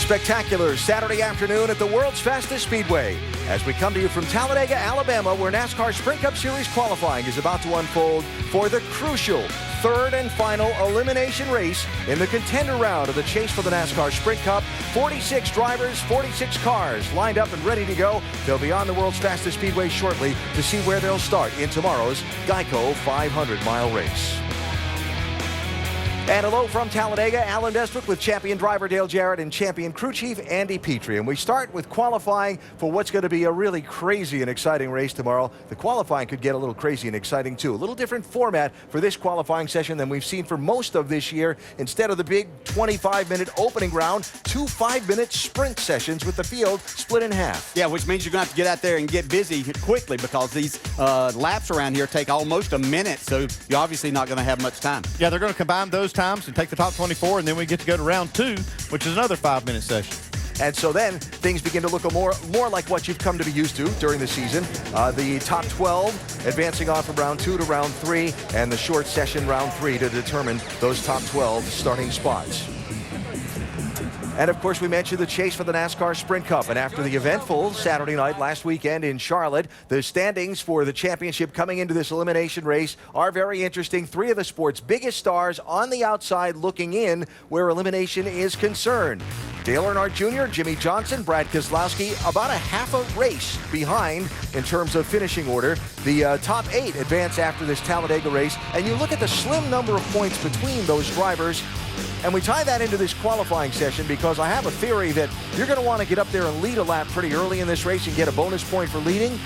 Spectacular Saturday afternoon at the world's fastest speedway. As we come to you from Talladega, Alabama, where NASCAR Sprint Cup Series qualifying is about to unfold for the crucial third and final elimination race in the contender round of the chase for the NASCAR Sprint Cup. 46 drivers, 46 cars lined up and ready to go. They'll be on the world's fastest speedway shortly to see where they'll start in tomorrow's Geico 500-mile race. And hello from Talladega, Alan Destwick with champion driver Dale Jarrett and champion crew chief Andy Petrie. And we start with qualifying for what's going to be a really crazy and exciting race tomorrow. The qualifying could get a little crazy and exciting too. A little different format for this qualifying session than we've seen for most of this year. Instead of the big 25-minute opening round, 2 5-minute sprint sessions with the field split in half. Yeah, which means you're going to have to get out there and get busy quickly because these laps around here take almost a minute, so you're obviously not going to have much time. Yeah, they're going to combine those times and take the top 24, and then we get to go to round 2, which is another 5-minute session. And so then things begin to look more like what you've come to be used to during the season. The top 12 advancing on from round 2 to round 3, and the short session round 3 to determine those top 12 starting spots. And, of course, we mentioned the chase for the NASCAR Sprint Cup. And after the eventful Saturday night last weekend in Charlotte, the standings for the championship coming into this elimination race are very interesting. 3 of the sport's biggest stars on the outside looking in where elimination is concerned. Dale Earnhardt Jr., Jimmy Johnson, Brad Keselowski, about a half a race behind in terms of finishing order. The top 8 advance after this Talladega race. And you look at the slim number of points between those drivers. And we tie that into this qualifying session because I have a theory that you're going to want to get up there and lead a lap pretty early in this race and get a bonus point for leading.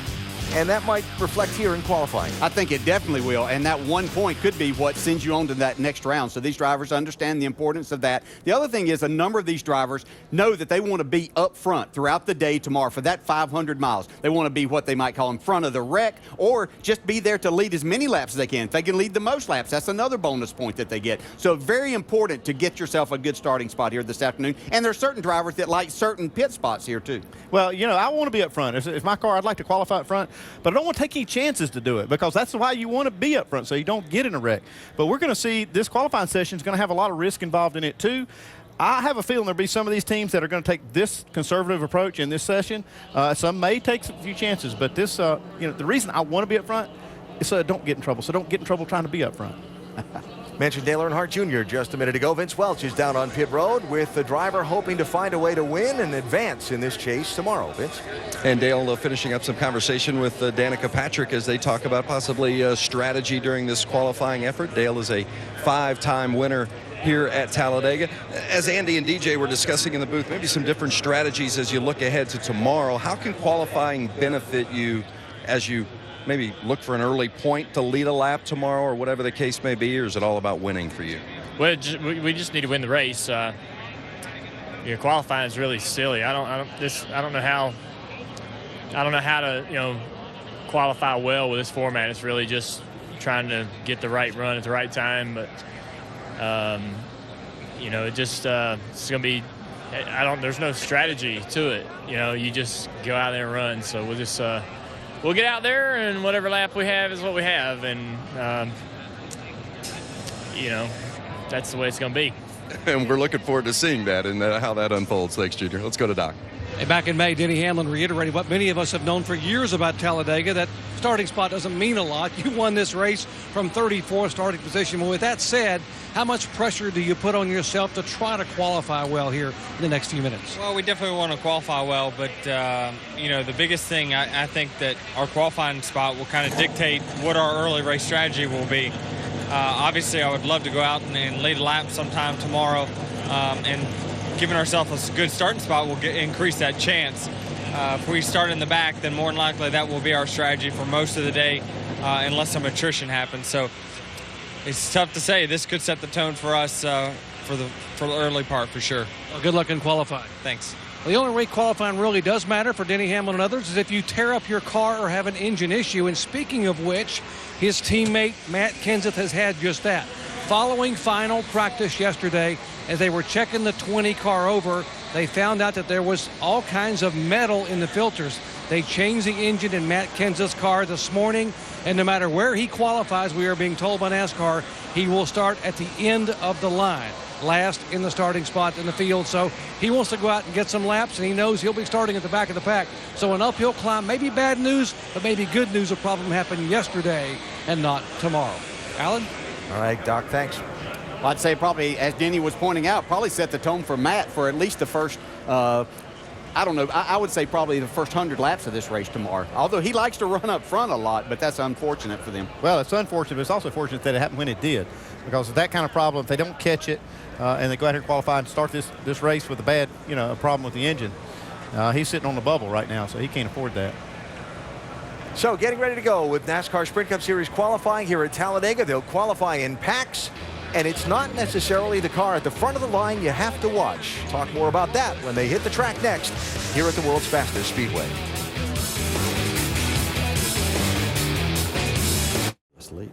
And that might reflect here in qualifying. I think it definitely will, and that 1 point could be what sends you on to that next round. So these drivers understand the importance of that. The other thing is a number of these drivers know that they want to be up front throughout the day tomorrow for that 500 miles. They want to be what they might call in front of the wreck, or just be there to lead as many laps as they can. If they can lead the most laps, that's another bonus point that they get. So very important to get yourself a good starting spot here this afternoon. And there's certain drivers that like certain pit spots here too. Well, you know, I want to be up front. If my car, I'd like to qualify up front, but I don't want to take any chances to do it because that's why you want to be up front so you don't get in a wreck. But we're going to see this qualifying session is going to have a lot of risk involved in it too. I have a feeling there'll be some of these teams that are going to take this conservative approach in this session. Some may take a few chances, but this, you know, the reason I want to be up front is so I don't get in trouble. So don't get in trouble trying to be up front. Mentioned Dale Earnhardt Jr. just a minute ago. Vince Welch is down on pit road with the driver hoping to find a way to win and advance in this chase tomorrow. Vince? And Dale finishing up some conversation with Danica Patrick as they talk about possibly strategy during this qualifying effort. Dale is a 5-time winner here at Talladega. As Andy and DJ were discussing in the booth, maybe some different strategies as you look ahead to tomorrow. How can qualifying benefit you as you maybe look for an early point to lead a lap tomorrow or whatever the case may be, or is it all about winning for you? Well, we just need to win the race. Qualifying is really silly. I don't know how to qualify well with this format. It's really just trying to get the right run at the right time. But it's going to be. There's no strategy to it. You just go out there and run. So we'll just. We'll get out there, and whatever lap we have is what we have, and that's the way it's going to be. And we're looking forward to seeing that and how that unfolds. Thanks, Junior. Let's go to Doc. Back in May, Denny Hamlin reiterated what many of us have known for years about Talladega, that starting spot doesn't mean a lot. You won this race from 34th starting position. Well, with that said, how much pressure do you put on yourself to try to qualify well here in the next few minutes? Well, we definitely want to qualify well, but, the biggest thing, I think that our qualifying spot will kind of dictate what our early race strategy will be. Obviously, I would love to go out and lead a lap sometime tomorrow, and giving ourselves a good starting spot will increase that chance. If we start in the back, then more than likely that will be our strategy for most of the day, unless some attrition happens. So it's tough to say. This could set the tone for us for the early part for sure. Well, good luck in qualifying. Thanks. Well, the only way qualifying really does matter for Denny Hamlin and others is if you tear up your car or have an engine issue. And speaking of which, his teammate Matt Kenseth has had just that. Following final practice yesterday, as they were checking the 20 car over, they found out that there was all kinds of metal in the filters. They changed the engine in Matt Kenseth's car this morning, and no matter where he qualifies, we are being told by NASCAR, he will start at the end of the line. last in the starting spot in the field. So he wants to go out and get some laps, and he knows he'll be starting at the back of the pack. So an uphill climb, maybe bad news, but maybe good news. A problem happened yesterday and not tomorrow. Alan? All right, Doc, thanks. Well, I'd say probably, as Denny was pointing out, probably set the tone for Matt for at least the first, I don't know, I would say probably the first 100 laps of this race tomorrow. Although he likes to run up front a lot, but that's unfortunate for them. Well, it's unfortunate, but it's also fortunate that it happened when it did. Because of that kind of problem, if they don't catch it and they go out here and qualify and start this race with a bad, a problem with the engine, he's sitting on the bubble right now, so he can't afford that. So getting ready to go with NASCAR Sprint Cup Series qualifying here at Talladega. They'll qualify in packs, and it's not necessarily the car at the front of the line you have to watch. Talk more about that when they hit the track next here at the world's fastest speedway. Sleep.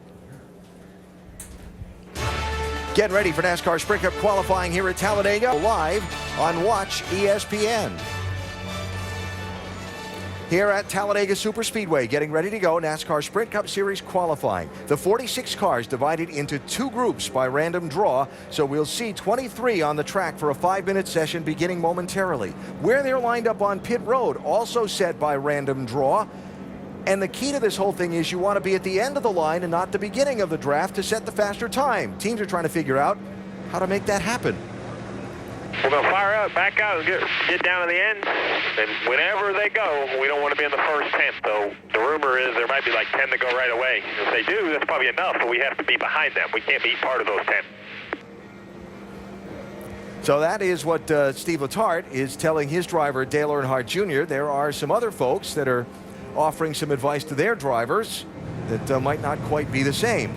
Getting ready for NASCAR Sprint Cup qualifying here at Talladega, live on Watch ESPN. Here at Talladega Superspeedway, getting ready to go, NASCAR Sprint Cup Series qualifying. The 46 cars divided into 2 groups by random draw, so we'll see 23 on the track for a 5-minute session beginning momentarily. Where they're lined up on pit road, also set by random draw. And the key to this whole thing is you want to be at the end of the line and not the beginning of the draft to set the faster time. Teams are trying to figure out how to make that happen. We're going to fire up, back out, and get down to the end. And whenever they go, we don't want to be in the first 10. So the rumor is there might be like 10 to go right away. If they do, that's probably enough, but we have to be behind them. We can't be part of those 10. So that is what Steve Letarte is telling his driver, Dale Earnhardt Jr. There are some other folks that are offering some advice to their drivers that might not quite be the same.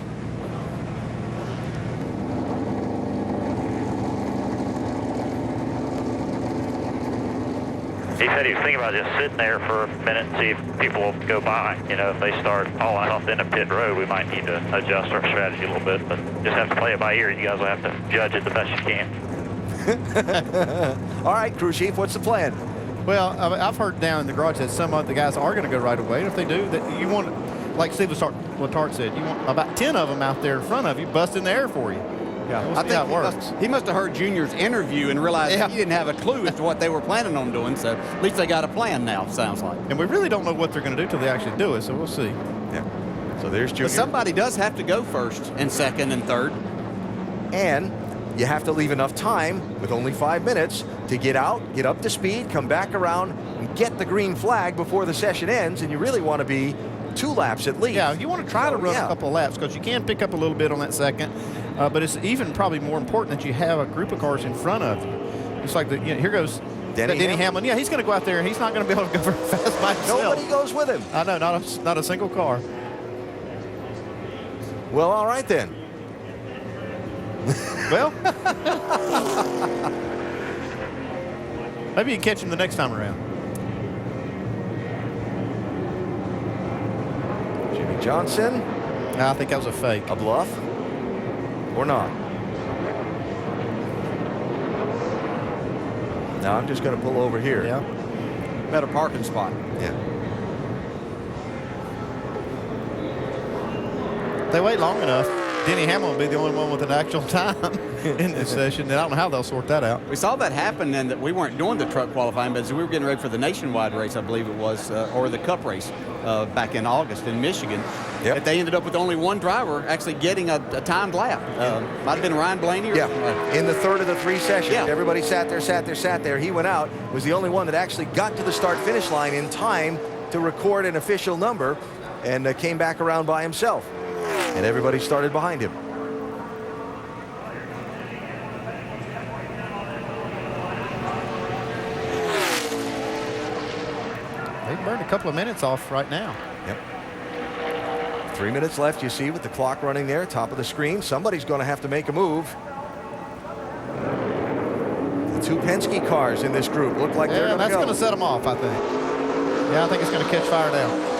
He said he was thinking about just sitting there for a minute and see if people will go by. If they start hauling off into pit road, we might need to adjust our strategy a little bit, but just have to play it by ear. You guys will have to judge it the best you can. All right, crew chief, what's the plan? Well, I've heard down in the garage that some of the guys are going to go right away. And if they do, that you want, like Steve Letarte said, you want about 10 of them out there in front of you, busting the air for you. Yeah, we'll see how it works. He must have heard Junior's interview and realized that he didn't have a clue as to what they were planning on doing. So at least they got a plan now, sounds like. And we really don't know what they're going to do till they actually do it, so we'll see. Yeah. So there's Junior. But somebody does have to go first and second and third. And you have to leave enough time with only 5 minutes to get out, get up to speed, come back around, and get the green flag before the session ends. And you really want to be 2 laps at least. Yeah, you want to try to run a couple of laps because you can pick up a little bit on that second. But it's even probably more important that you have a group of cars in front of you. It's like, here goes Denny Hamlin. Yeah, he's going to go out there, and he's not going to be able to go very fast by himself. Nobody goes with him. I know, not a single car. Well, all right then. Well, maybe you can catch him the next time around. Jimmy Johnson. I think that was a fake. A bluff? Or not? Now I'm just going to pull over here. Yeah. Better parking spot. Yeah. If they wait long enough, Denny Hamlin will be the only one with an actual time in this session, and I don't know how they'll sort that out. We saw that happen, and that we weren't doing the truck qualifying, but as we were getting ready for the nationwide race, I believe it was, or the Cup race back in August in Michigan, that they ended up with only one driver actually getting a timed lap. Might have been Ryan Blaney. In the third of the 3 sessions. Everybody sat there. He went out. Was the only one that actually got to the start-finish line in time to record an official number and came back around by himself. And everybody started behind him. They've burned a couple of minutes off right now. Yep. 3 minutes left, you see, with the clock running there, top of the screen. Somebody's going to have to make a move. The 2 Penske cars in this group look like they're going to go. That's going to set them off, I think. Yeah, I think it's going to catch fire now.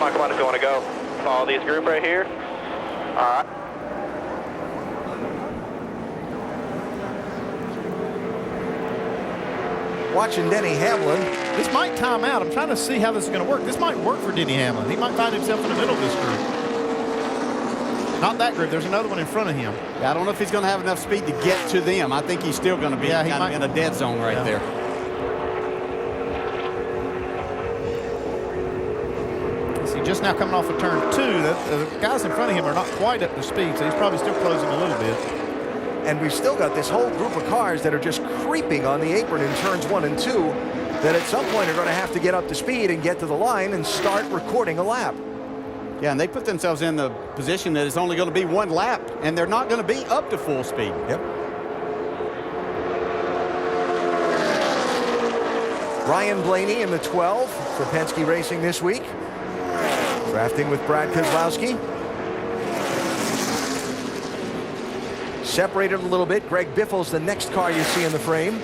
Come on, if you want to go. Follow these group right here. All right. Watching Denny Hamlin. This might time out. I'm trying to see how this is going to work. This might work for Denny Hamlin. He might find himself in the middle of this group. Not that group. There's another one in front of him. Yeah, I don't know if he's going to have enough speed to get to them. I think he's still going to be kind of in a dead zone right there. See, just now coming off of turn 2, the guys in front of him are not quite up to speed, so he's probably still closing a little bit. And we've still got this whole group of cars that are just creeping on the apron in turns 1 and 2 that at some point are going to have to get up to speed and get to the line and start recording a lap. Yeah, and they put themselves in the position that it's only going to be 1 lap, and they're not going to be up to full speed. Yep. Ryan Blaney in the 12 for Penske Racing this week. Drafting with Brad Keselowski. Separated a little bit. Greg Biffle's the next car you see in the frame.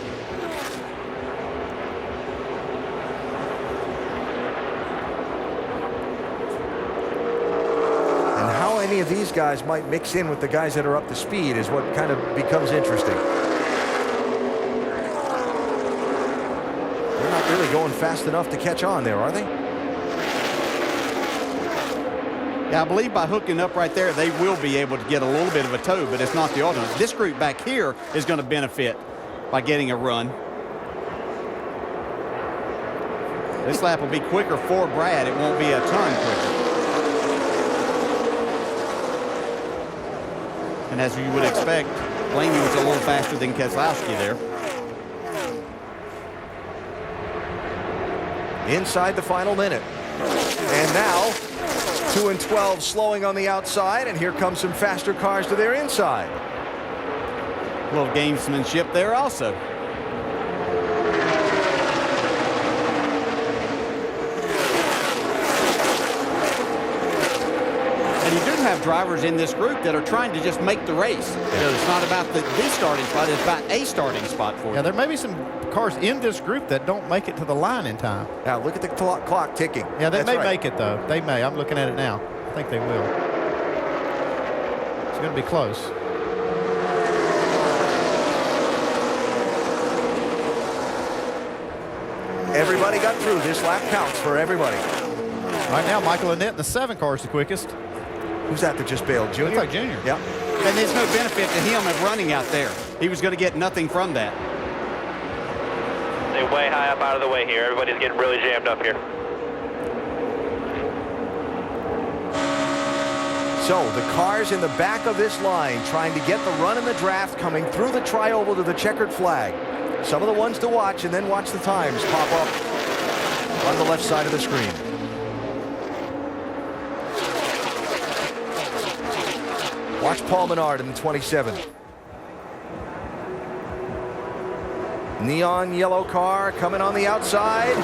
And how any of these guys might mix in with the guys that are up to speed is what kind of becomes interesting. They're not really going fast enough to catch on there, are they? Yeah, I believe by hooking up right there, they will be able to get a little bit of a tow, but it's not the ultimate. This group back here is going to benefit by getting a run. This lap will be quicker for Brad. It won't be a ton quicker. And as you would expect, Blaney was a little faster than Keselowski there. Inside the final minute. And now 2 and 12 slowing on the outside, and here comes some faster cars to their inside. A little gamesmanship there also. And you do have drivers in this group that are trying to just make the race. You know, it's not about the starting spot, it's about a starting spot for you. Yeah, there may be some cars in this group that don't make it to the line in time. Now look at the clock ticking. Yeah, they That's may right. make it, though. They may. I'm looking at it now. I think they will. It's going to be close. Everybody got through. This lap counts for everybody. Right now, Michael Annett in the 7 car is the quickest. Who's that just bailed? Junior? Looks like Junior. Yeah. And there's no benefit to him of running out there. He was going to get nothing from that. Stay way high up out of the way here. Everybody's getting really jammed up here. So the cars in the back of this line trying to get the run in the draft coming through the tri-oval to the checkered flag. Some of the ones to watch, and then watch the times pop up on the left side of the screen. Watch Paul Menard in the 27. Neon yellow car coming on the outside.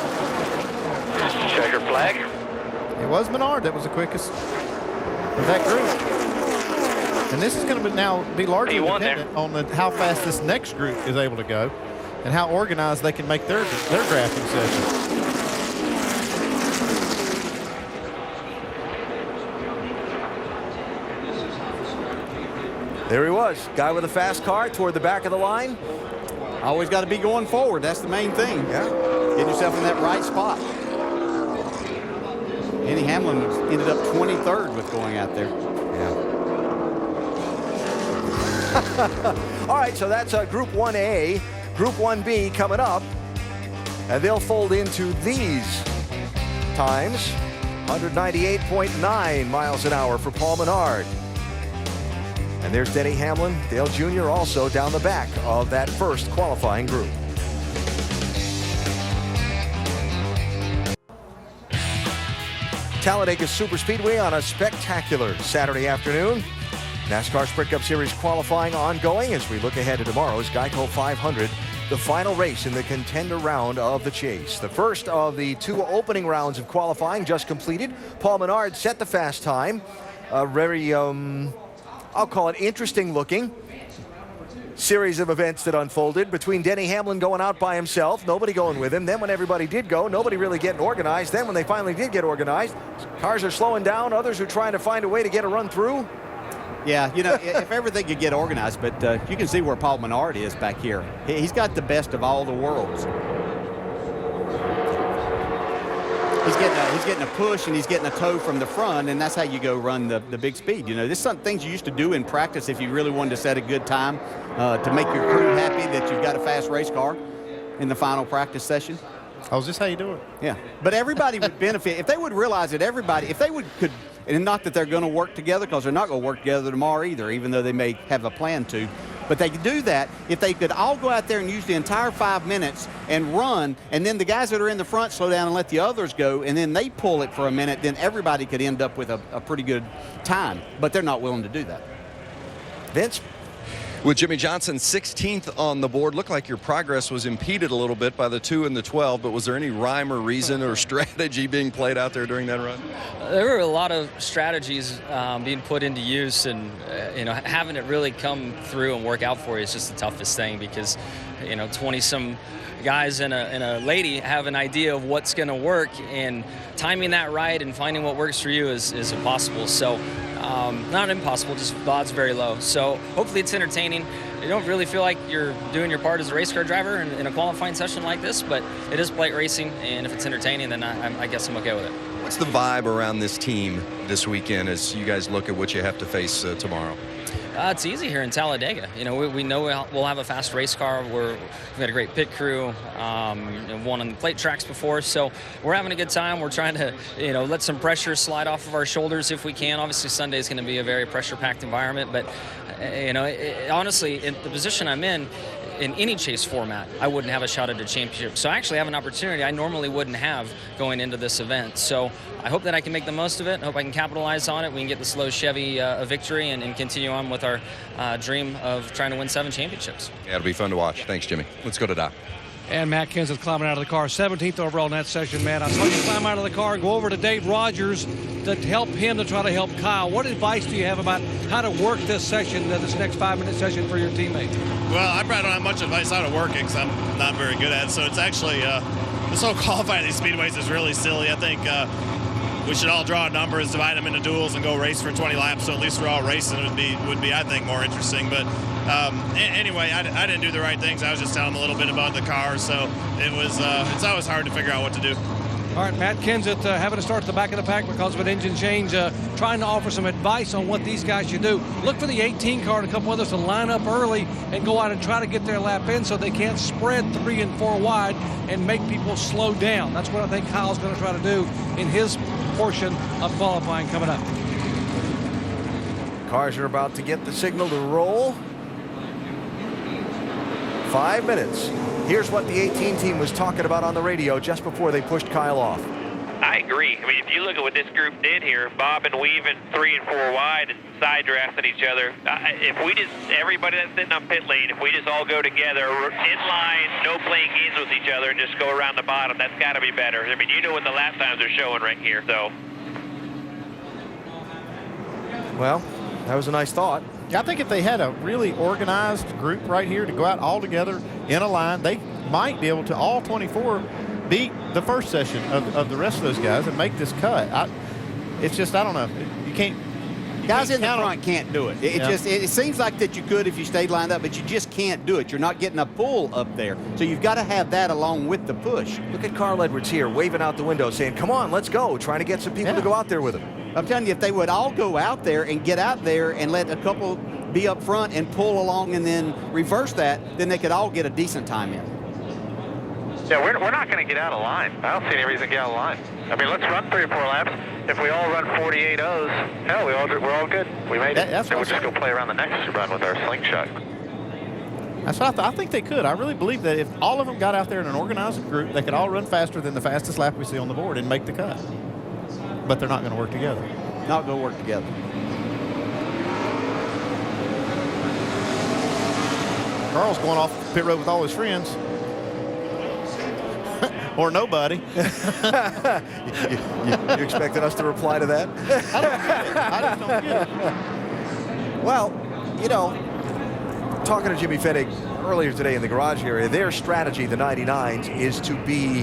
Checkered flag. It was Menard that was the quickest of that group. And this is going to now be largely dependent on how fast this next group is able to go and how organized they can make their drafting session. There he was, guy with a fast car toward the back of the line. Always got to be going forward. That's the main thing. Yeah. Get yourself in that right spot. Denny Hamlin ended up 23rd with going out there. Yeah. All right, so that's Group 1A. Group 1B coming up. And they'll fold into these times. 198.9 miles an hour for Paul Menard. And there's Denny Hamlin, Dale Jr. also down the back of that first qualifying group. Talladega Superspeedway on a spectacular Saturday afternoon. NASCAR Sprint Cup Series qualifying ongoing as we look ahead to tomorrow's Geico 500, the final race in the contender round of the chase. The first of the 2 opening rounds of qualifying just completed. Paul Menard set the fast time. Very, I'll call it interesting looking series of events that unfolded between Denny Hamlin going out by himself, nobody going with him. Then when everybody did go, nobody really getting organized. Then when they finally did get organized, cars are slowing down. Others are trying to find a way to get a run through. Yeah, you know, if everything could get organized, but you can see where Paul Menard is back here. He's got the best of all the worlds. He's getting a push and he's getting a toe from the front, and that's how you go run the big speed. You know, this is some things you used to do in practice if you really wanted to set a good time to make your crew happy that you've got a fast race car in the final practice session. Oh, is this how you do it? Yeah, but everybody would benefit if they would realize that if they could, and not that they're going to work together, because they're not going to work together tomorrow either, even though they may have a plan to. But they could do that if they could all go out there and use the entire 5 minutes and run, and then the guys that are in the front slow down and let the others go, and then they pull it for a minute, then everybody could end up with a pretty good time. But they're not willing to do that. Vince? With Jimmy Johnson 16th on the board, looked like your progress was impeded a little bit by the 2 and the 12, but was there any rhyme or reason or strategy being played out there during that run? There were a lot of strategies being put into use, and having it really come through and work out for you is just the toughest thing, because 20-some guys and a lady have an idea of what's going to work, and timing that right and finding what works for you is impossible. So not impossible, just the odds very low. So hopefully it's entertaining. You don't really feel like you're doing your part as a race car driver in a qualifying session like this, but it is plate racing, and if it's entertaining, then I guess I'm okay with it. What's the vibe around this team this weekend as you guys look at what you have to face tomorrow? It's easy here in Talladega. We know we'll have a fast race car. We've got a great pit crew, won on the plate tracks before, so we're having a good time. We're trying to, let some pressure slide off of our shoulders if we can. Obviously, Sunday is going to be a very pressure-packed environment, but honestly, in the position I'm in any chase format, I wouldn't have a shot at a championship. So I actually have an opportunity I normally wouldn't have going into this event. So I hope that I can make the most of it. I hope I can capitalize on it. We can get this low Chevy a victory and continue on with our dream of trying to win 7 championships. Yeah, it'll be fun to watch. Thanks, Jimmy. Let's go to Doc. And Matt Kenseth climbing out of the car, 17th overall in that session, Matt. I saw you climb out of the car and go over to Dave Rogers to help him to try to help Kyle. What advice do you have about how to work this session, this next 5-minute session for your teammate? Well, I probably don't have much advice how to work it because I'm not very good at it. So it's actually, this whole qualifying these speedways is really silly. I think we should all draw numbers, divide them into duels, and go race for 20 laps. So at least we're all racing. It would be I think, more interesting. But anyway, I didn't do the right things. I was just telling them a little bit about the car. So it's always hard to figure out what to do. All right, Matt Kenseth having to start at the back of the pack because of an engine change, trying to offer some advice on what these guys should do. Look for the 18 car and a couple others to line up early and go out and try to get their lap in so they can't spread 3 and 4 wide and make people slow down. That's what I think Kyle's going to try to do in his portion of qualifying coming up. Cars are about to get the signal to roll. 5 minutes. Here's what the 18 team was talking about on the radio just before they pushed Kyle off. I agree. I mean, if you look at what this group did here, bob and weaving 3 and 4 wide and side drafting each other, if we just, everybody that's sitting on pit lane, if we just all go together in line, no playing games with each other, and just go around the bottom, that's got to be better. I mean, you know what the lap times are showing right here, so. Well, that was a nice thought. I think if they had a really organized group right here to go out all together in a line, they might be able to, all 24, beat the first session of the rest of those guys and make this cut. It's just, I don't know. You can't. Guys in the front can't do it. It seems like that you could if you stayed lined up, but you just can't do it. You're not getting a pull up there. So you've got to have that along with the push. Look at Carl Edwards here waving out the window saying, come on, let's go, trying to get some people to go out there with him. I'm telling you, if they would all go out there and get out there and let a couple be up front and pull along and then reverse that, then they could all get a decent time in. Yeah, we're not going to get out of line. I don't see any reason to get out of line. I mean, let's run 3 or 4 laps. If we all run 48 O's, hell, we're all good. We made it. That's and we'll just go play around the next run with our slingshot. That's what I think they could. I really believe that if all of them got out there in an organized group, they could all run faster than the fastest lap we see on the board and make the cut. But they're not going to work together. Not going to work together. Carl's going off the pit road with all his friends. Or nobody. you expected us to reply to that? I just don't get it. Well, talking to Jimmy Fennig earlier today in the garage area, their strategy, the 99s, is to be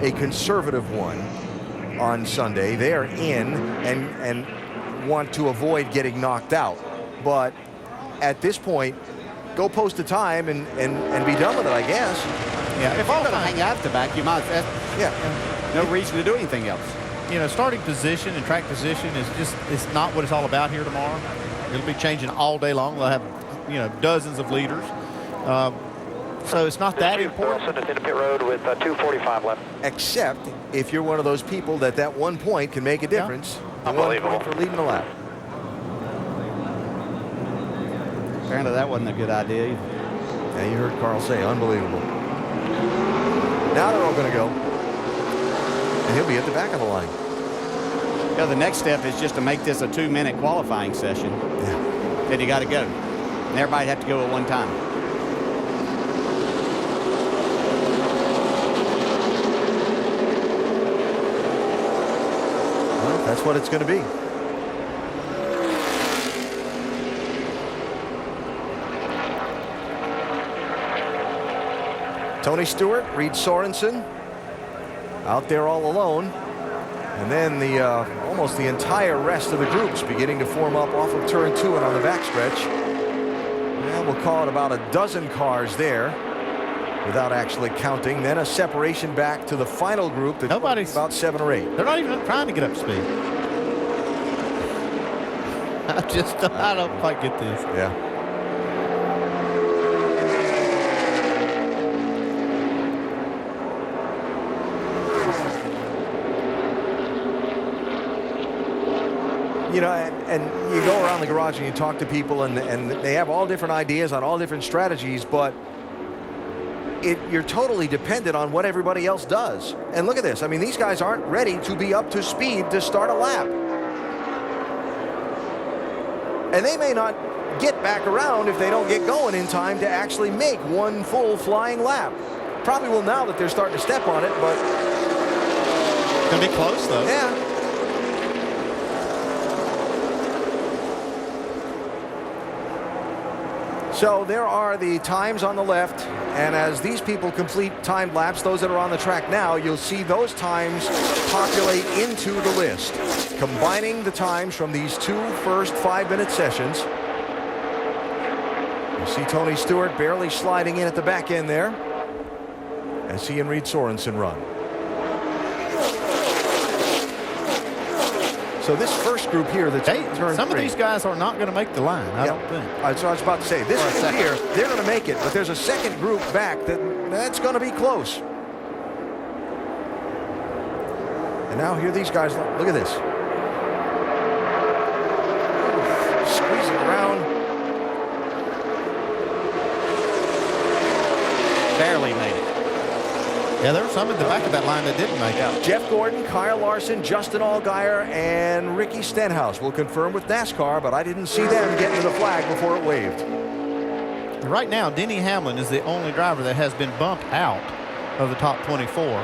a conservative one on Sunday. They're in and want to avoid getting knocked out. But at this point, go post a time and be done with it, I guess. Yeah, if you're going to hang out at the back, you might. Yeah. no reason to do anything else. You know, starting position and track position it's not what it's all about here tomorrow. It'll be changing all day long. They'll have, you know, dozens of leaders. So it's not that important. Send us into pit road with 2:45 left. Except if you're one of those people that 1 point can make a difference. Yeah. Unbelievable. 1 point for leading the lap. Apparently that wasn't a good idea either. Yeah, you heard Carl say, unbelievable. Now they're all going to go. And he'll be at the back of the line. Yeah, the next step is just to make this a 2-minute qualifying session. Yeah. Then you got to go. And everybody have to go at one time. Well, that's what it's going to be. Tony Stewart, Reed Sorensen out there all alone. And then the almost the entire rest of the groups beginning to form up off of turn 2 and on the backstretch. Well, we'll call it about a dozen cars there without actually counting. Then a separation back to the final group that's about 7 or 8. They're not even trying to get up to speed. I don't quite get this. Yeah. You know, and you go around the garage and you talk to people, and they have all different ideas on all different strategies, but you're totally dependent on what everybody else does. And look at this. I mean, these guys aren't ready to be up to speed to start a lap. And they may not get back around if they don't get going in time to actually make one full flying lap. Probably will now that they're starting to step on it, but... It's going to be close, though. Yeah. So there are the times on the left, and as these people complete timed laps, those that are on the track now, you'll see those times populate into the list, combining the times from these 2 first 5-minute sessions. You see Tony Stewart barely sliding in at the back end there as he and Reed Sorensen run. So this first group here that's turn some 3. of these guys are not going to make the line, I don't think. So I was about to say, this group here, they're going to make it, but there's a second group back that's going to be close. And now here these guys, look at this. Squeezing around. Barely made it. Yeah, there were some at the back of that line that didn't make it. Jeff Gordon, Kyle Larson, Justin Allgaier, and Ricky Stenhouse will confirm with NASCAR, but I didn't see them getting to the flag before it waved. Right now, Denny Hamlin is the only driver that has been bumped out of the top 24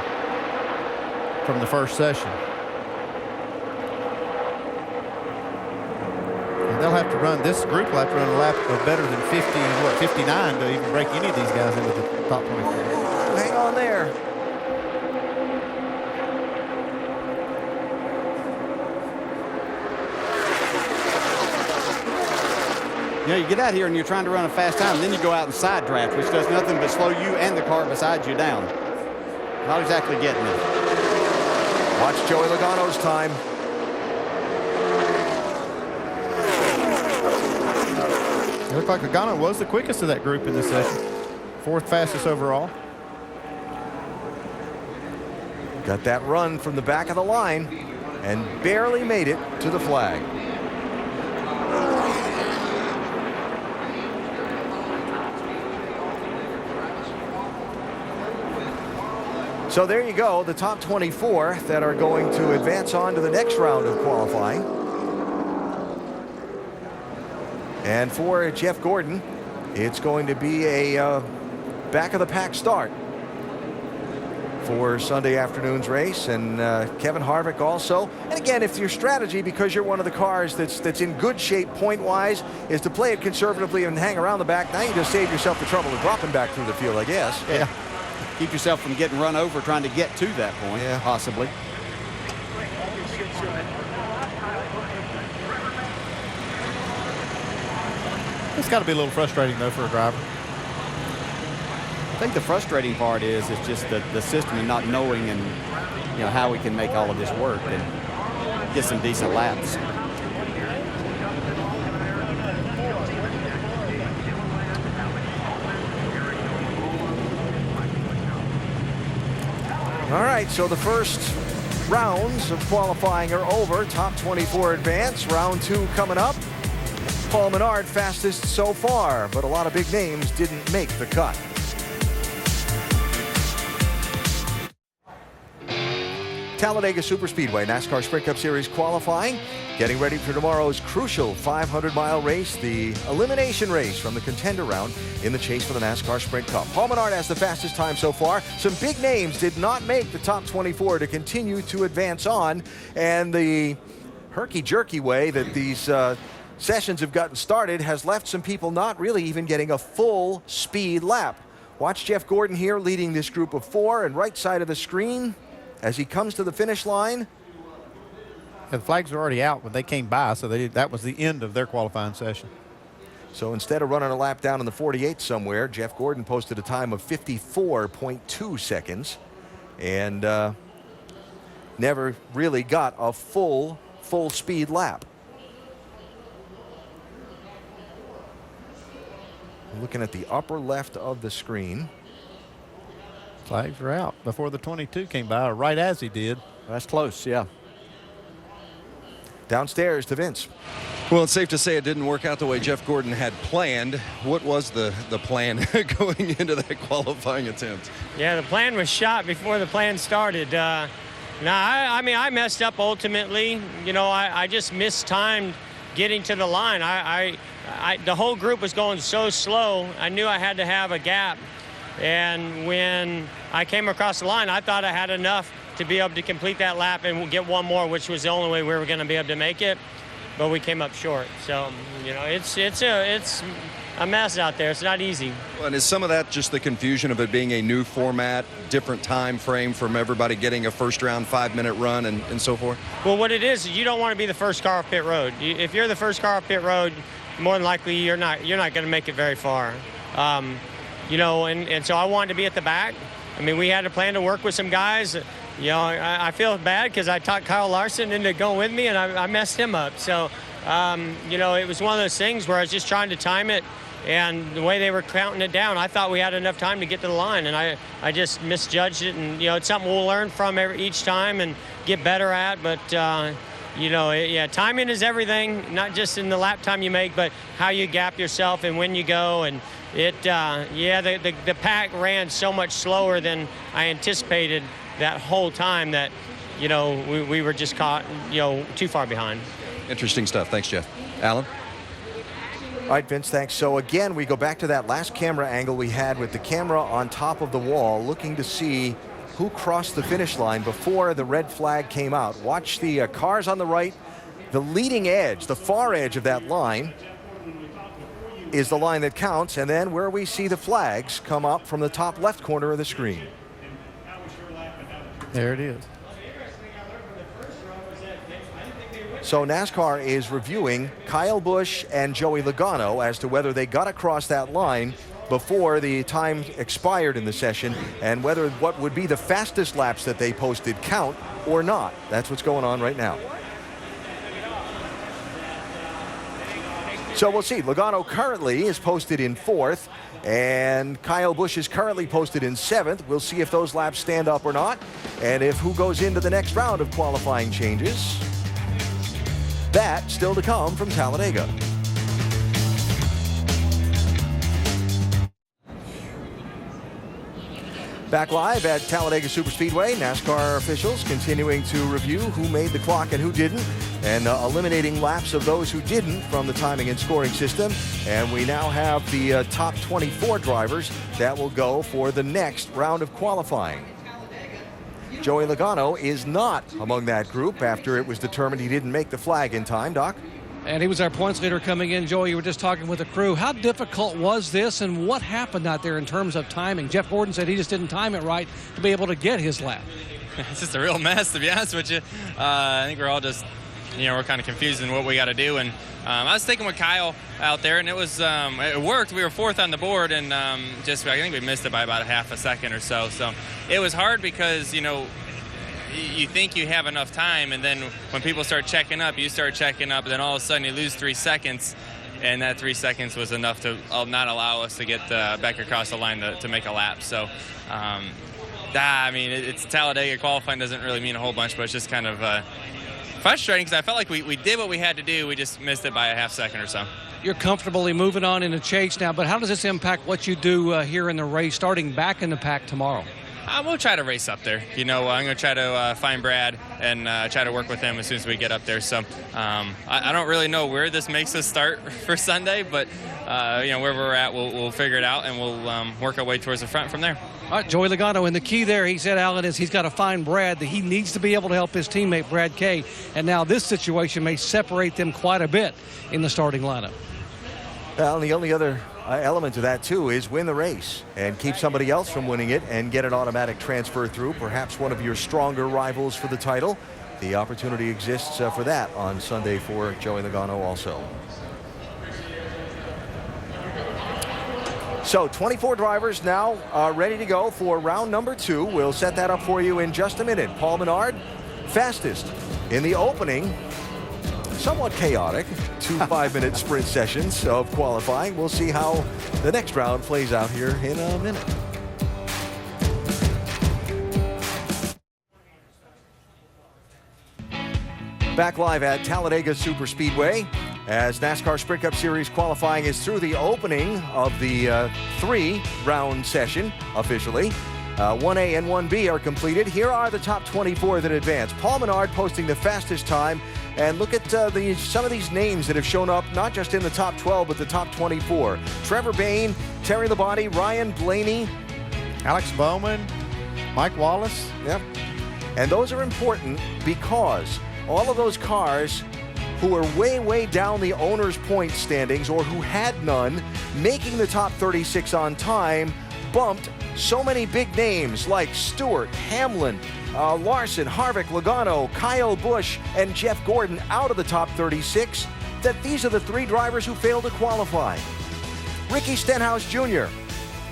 from the first session. And they'll have to run, this group will have to run a lap of better than 59 to even break any of these guys into the top 24. Hang on there. You know, you get out here and you're trying to run a fast time, and then you go out and side draft, which does nothing but slow you and the car beside you down. Not exactly getting it. Watch Joey Logano's time. It looked like Logano was the quickest of that group in this session. 4th fastest overall. Got that run from the back of the line and barely made it to the flag. So there you go, the top 24 that are going to advance on to the next round of qualifying. And for Jeff Gordon, it's going to be a back of the pack start for Sunday afternoon's race, and Kevin Harvick also. And again, if your strategy, because you're one of the cars that's in good shape point-wise, is to play it conservatively and hang around the back, now you just save yourself the trouble of dropping back through the field, I guess. Yeah. Keep yourself from getting run over trying to get to that point, possibly. It's got to be a little frustrating, though, for a driver. think the frustrating part is just the system and not knowing and how we can make all of this work and get some decent laps. All right, so the first rounds of qualifying are over. Top 24 advance. Round 2 coming up. Paul Menard fastest so far, but a lot of big names didn't make the cut. Talladega Superspeedway NASCAR Sprint Cup Series qualifying, getting ready for tomorrow's crucial 500-mile race, the elimination race from the contender round in the chase for the NASCAR Sprint Cup. Paul Menard has the fastest time so far. Some big names did not make the top 24 to continue to advance on, and the herky-jerky way that these sessions have gotten started has left some people not really even getting a full speed lap. Watch Jeff Gordon here leading this group of 4, and right side of the screen as he comes to the finish line. The flags were already out when they came by, so that was the end of their qualifying session. So instead of running a lap down in the 48 somewhere, Jeff Gordon posted a time of 54.2 seconds and never really got a full speed lap. Looking at the upper left of the screen. Flags were out before the 22 came by, or right as he did. That's close, yeah. Downstairs to Vince. Well, it's safe to say it didn't work out the way Jeff Gordon had planned. What was the plan going into that qualifying attempt? Yeah, the plan was shot before the plan started. I mean, I messed up ultimately. I just mistimed getting to the line. The whole group was going so slow, I knew I had to have a gap. And when I came across the line, I thought I had enough to be able to complete that lap and get one more, which was the only way we were going to be able to make it. But we came up short. So, it's a mess out there. It's not easy. Well, and is some of that just the confusion of it being a new format, different time frame from everybody getting a first round 5-minute run and so forth? Well, what it is, you don't want to be the first car off pit road. If you're the first car off pit road, more than likely you're not going to make it very far. And so I wanted to be at the back. I mean, we had a plan to work with some guys. I feel bad because I talked Kyle Larson into going with me, and I messed him up. So, it was one of those things where I was just trying to time it, and the way they were counting it down, I thought we had enough time to get to the line, and I just misjudged it. And, it's something we'll learn from each time and get better at. But, timing is everything, not just in the lap time you make, but how you gap yourself and when you go. And the pack ran so much slower than I anticipated that whole time that, we were just caught, too far behind. Interesting stuff. Thanks, Jeff. Alan? All right, Vince, thanks. So again, we go back to that last camera angle we had with the camera on top of the wall, looking to see who crossed the finish line before the red flag came out. Watch the cars on the right. The leading edge, the far edge of that line is the line that counts, and then where we see the flags come up from the top left corner of the screen. There it is. So NASCAR is reviewing Kyle Busch and Joey Logano as to whether they got across that line before the time expired in the session, and whether what would be the fastest laps that they posted count or not. That's what's going on right now. So we'll see. Logano currently is posted in 4th, and Kyle Busch is currently posted in 7th. We'll see if those laps stand up or not, and if who goes into the next round of qualifying changes. That still to come from Talladega. Back live at Talladega Superspeedway, NASCAR officials continuing to review who made the clock and who didn't, and eliminating laps of those who didn't from the timing and scoring system. And we now have the top 24 drivers that will go for the next round of qualifying. Joey Logano is not among that group after it was determined he didn't make the flag in time. Doc? And he was our points leader coming in. Joey, you were just talking with the crew. How difficult was this, and what happened out there in terms of timing? Jeff Gordon said he just didn't time it right to be able to get his lap. It's just a real mess, to be honest with you. I think we're all just we're kind of confused in what we got to do. And I was sticking with Kyle out there, and it was it worked. We were 4th on the board, and I think we missed it by about a half a second or so. So it was hard because, you think you have enough time, and then when people start checking up, you start checking up, and then all of a sudden you lose 3 seconds, and that 3 seconds was enough to not allow us to get back across the line to make a lap. So, it's Talladega. Qualifying doesn't really mean a whole bunch, but it's just kind of frustrating because I felt like we did what we had to do. We just missed it by a half second or so. You're comfortably moving on in the chase now, but how does this impact what you do here in the race, starting back in the pack tomorrow? We'll try to race up there. I'm going to try to find Brad and try to work with him as soon as we get up there. So I don't really know where this makes us start for Sunday, but where we're at, we'll figure it out, and we'll work our way towards the front from there. All right, Joey Logano, and the key there, he said, Alan, is he's got to find Brad, that he needs to be able to help his teammate, Brad Kay, and now this situation may separate them quite a bit in the starting lineup. Well, the only other element to that, too, is win the race and keep somebody else from winning it and get an automatic transfer through, perhaps one of your stronger rivals for the title. The opportunity exists for that on Sunday for Joey Logano also. So 24 drivers now ready to go for round number 2. We'll set that up for you in just a minute. Paul Menard, fastest in the opening, somewhat chaotic, 2 5-minute sprint sessions of qualifying. We'll see how the next round plays out here in a minute. Back live at Talladega Superspeedway as NASCAR Sprint Cup Series qualifying is through the opening of the 3-round session officially. 1A and 1B are completed. Here are the top 24 that advance. Paul Menard posting the fastest time. And look at some of these names that have shown up, not just in the top 12, but the top 24. Trevor Bayne, Terry Labonte, Ryan Blaney, Alex Bowman, Mike Wallace. Yep. And those are important because all of those cars who are way, way down the owner's point standings or who had none, making the top 36 on time, bumped so many big names like Stewart, Hamlin, Larson, Harvick, Logano, Kyle Busch, and Jeff Gordon out of the top 36, that these are the 3 drivers who failed to qualify. Ricky Stenhouse Jr.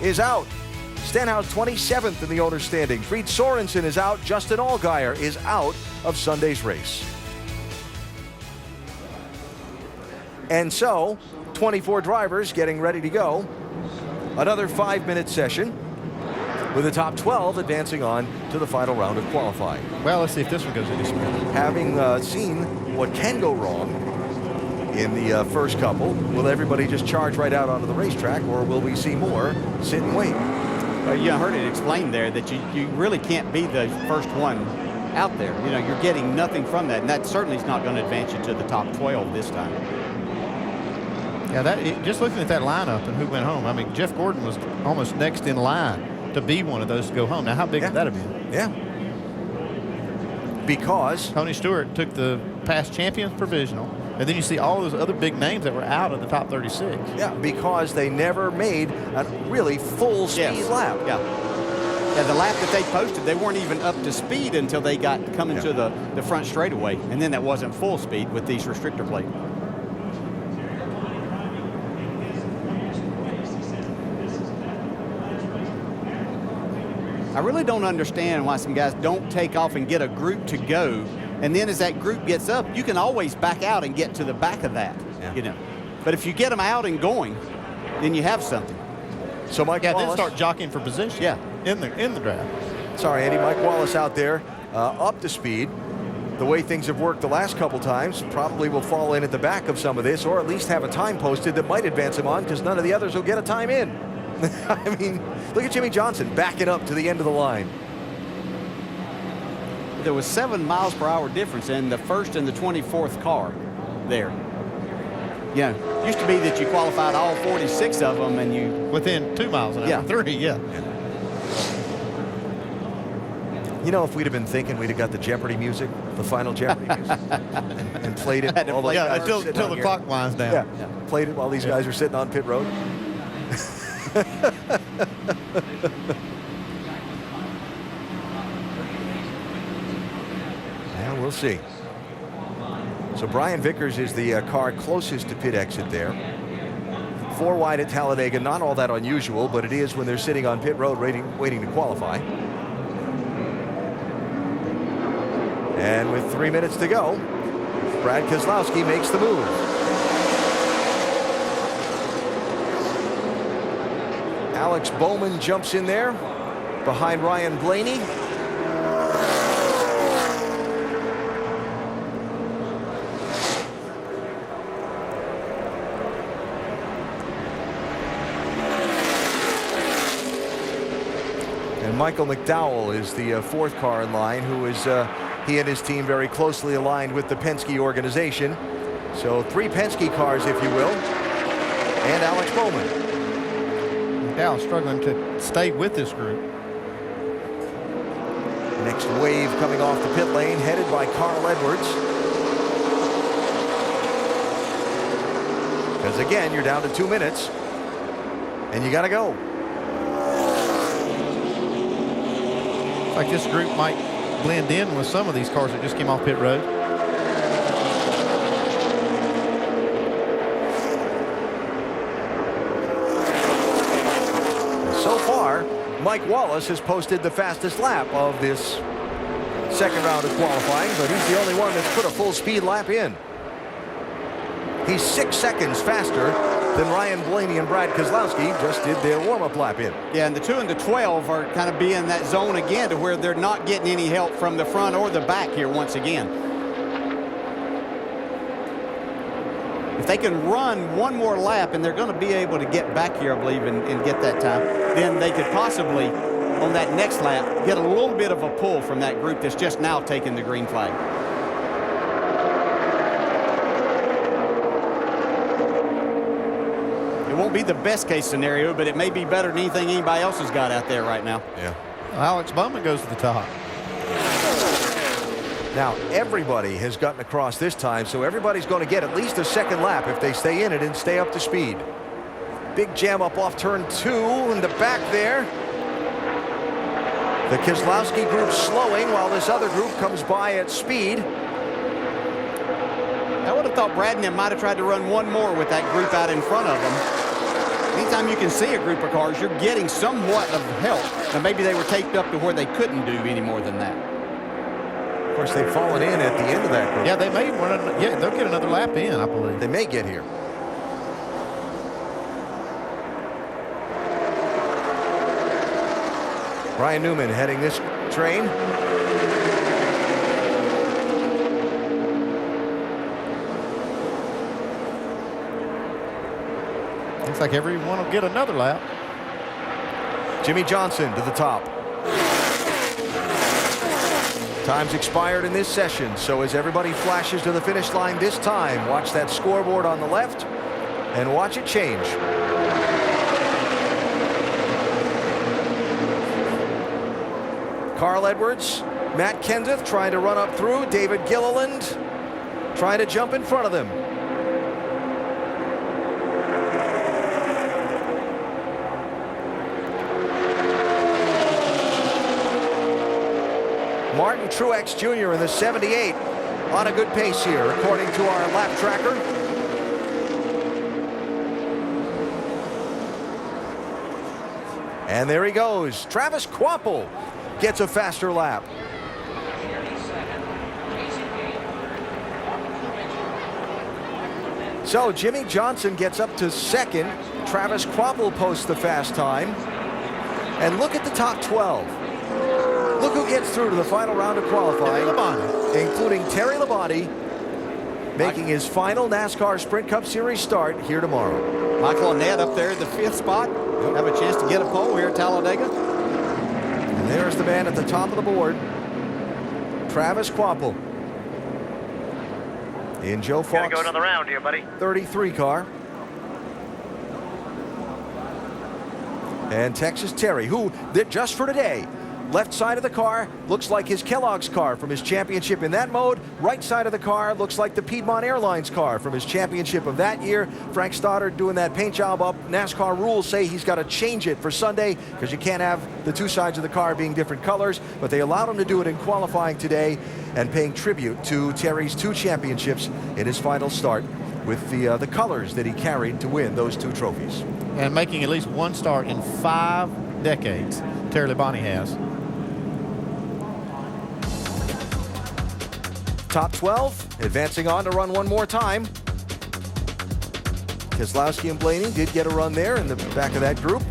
is out. Stenhouse 27th in the owner's standings. Reed Sorensen is out. Justin Allgaier is out of Sunday's race. And so, 24 drivers getting ready to go. Another 5-minute session with the top 12 advancing on to the final round of qualifying. Well, let's see if this one goes any smoother. Having seen what can go wrong in the first couple, will everybody just charge right out onto the racetrack, or will we see more sit and wait? You heard it explained there that you really can't be the first one out there. You're getting nothing from that, and that certainly is not going to advance you to the top 12 this time. Yeah, just looking at that lineup and who went home, I mean, Jeff Gordon was almost next in line to be one of those to go home. Now, how big would that have been? Yeah. Because Tony Stewart took the past champions provisional, and then you see all those other big names that were out of the top 36. Yeah, because they never made a really full speed lap. Yeah. Yeah, the lap that they posted, they weren't even up to speed until they got coming to the front straightaway, and then that wasn't full speed with these restrictor plates. I really don't understand why some guys don't take off and get a group to go, and then as that group gets up, you can always back out and get to the back of that, But if you get them out and going, then you have something. So Mike Wallace, then start jockeying for position. Yeah, in the draft. Sorry, Andy. Mike Wallace out there, up to speed. The way things have worked the last couple times, probably will fall in at the back of some of this, or at least have a time posted that might advance him on, because none of the others will get a time in. I mean, look at Jimmy Johnson backing up to the end of the line. There was 7 miles per hour difference in the first and the 24th car there. Yeah, used to be that you qualified all 46 of them and you... Within 2 miles an hour. 3, yeah. If we'd have been thinking, we'd have got the Jeopardy music, the final Jeopardy music, and played it. Until the clock winds down. Yeah, played it while these guys are sitting on pit road. Yeah, we'll see. So Brian Vickers is the car closest to pit exit there. 4 wide at Talladega, not all that unusual, but it is when they're sitting on pit road waiting to qualify. And with 3 minutes to go, Brad Keselowski makes the move. Alex Bowman jumps in there behind Ryan Blaney. And Michael McDowell is the 4th car in line, who is he and his team very closely aligned with the Penske organization. So 3 Penske cars, if you will, and Alex Bowman. McDowell struggling to stay with this group. Next wave coming off the pit lane, headed by Carl Edwards. Because again, you're down to 2 minutes, and you got to go. Looks like this group might blend in with some of these cars that just came off pit road. So far, Mike Wallace has posted the fastest lap of this second round of qualifying, but he's the only one that's put a full speed lap in. He's 6 seconds faster than Ryan Blaney and Brad Keselowski just did their warm-up lap in. Yeah, and the 2 and the 12 are kind of being in that zone again to where they're not getting any help from the front or the back here once again. If they can run one more lap, and they're going to be able to get back here, I believe, and get that time, then they could possibly, on that next lap, get a little bit of a pull from that group that's just now taking the green flag. It won't be the best case scenario, but it may be better than anything anybody else has got out there right now. Yeah. Alex Bowman goes to the top. Now, everybody has gotten across this time, so everybody's going to get at least a second lap if they stay in it and stay up to speed. Big jam up off turn 2 in the back there. The Keselowski group slowing while this other group comes by at speed. I would have thought Brad and them might have tried to run one more with that group out in front of them. Anytime you can see a group of cars, you're getting somewhat of help. Now, maybe they were taped up to where they couldn't do any more than that. Of course, they've fallen in at the end of that group. Yeah, they may run. Yeah, they'll get another lap in, I believe. They may get here. Ryan Newman heading this train. Looks like everyone will get another lap. Jimmy Johnson to the top. Time's expired in this session, so as everybody flashes to the finish line this time, watch that scoreboard on the left and watch it change. Carl Edwards, Matt Kenseth trying to run up through, David Gilliland trying to jump in front of them. Martin Truex Jr. in the 78 on a good pace here, according to our lap tracker. And there he goes. Travis Kvapil gets a faster lap. So Jimmy Johnson gets up to second. Travis Kvapil posts the fast time. And look at the top 12. Look who gets through to the final round of qualifying, including Terry Labonte, making his final NASCAR Sprint Cup Series start here tomorrow. Michael Annett up there at the 5th spot. Have a chance to get a pole here at Talladega. And there's the man at the top of the board, Travis Kvapil. In Joe Fox. Gonna go another round here, buddy. 33 car. And Texas Terry, who just for today Left side of the car looks like his Kellogg's car from his championship in that mode. Right side of the car looks like the Piedmont Airlines car from his championship of that year. Frank Stoddard doing that paint job up. NASCAR rules say he's got to change it for Sunday because you can't have the two sides of the car being different colors, but they allowed him to do it in qualifying today and paying tribute to Terry's 2 championships in his final start with the colors that he carried to win those 2 trophies. And making at least 1 start in 5 decades, Terry Labonte has. Top 12, advancing on to run one more time. Keselowski and Blaney did get a run there in the back of that group.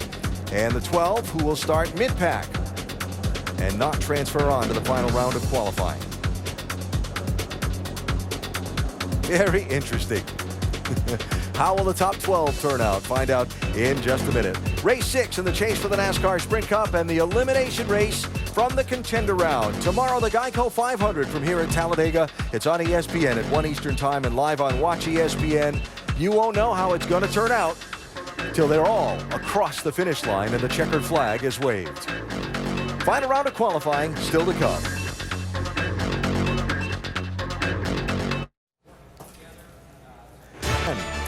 And the 12 who will start mid-pack and not transfer on to the final round of qualifying. Very interesting. How will the top 12 turn out? Find out in just a minute. Race 6 in the chase for the NASCAR Sprint Cup and the elimination race from the contender round. Tomorrow, the Geico 500 from here at Talladega. It's on ESPN at 1 Eastern Time and live on Watch ESPN. You won't know how it's going to turn out till they're all across the finish line and the checkered flag is waved. Final round of qualifying still to come.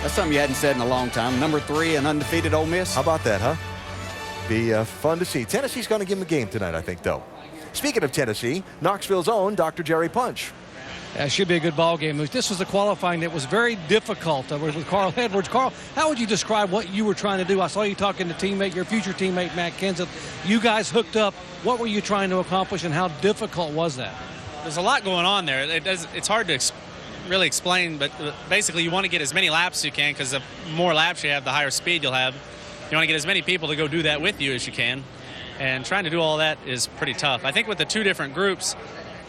That's something you hadn't said in a long time. Number 3, an undefeated Ole Miss. How about that, huh? Be fun to see. Tennessee's going to give them a game tonight, I think, though. Speaking of Tennessee, Knoxville's own Dr. Jerry Punch. Yeah, it should be a good ball game. This was a qualifying that was very difficult with Carl Edwards. Carl, how would you describe what you were trying to do? I saw you talking to your future teammate, Matt Kenseth. You guys hooked up. What were you trying to accomplish, and how difficult was that? There's a lot going on there. It's hard to really explain, but basically you want to get as many laps as you can, because the more laps you have, the higher speed you'll have. You want to get as many people to go do that with you as you can, and trying to do all that is pretty tough. I think with the 2 different groups,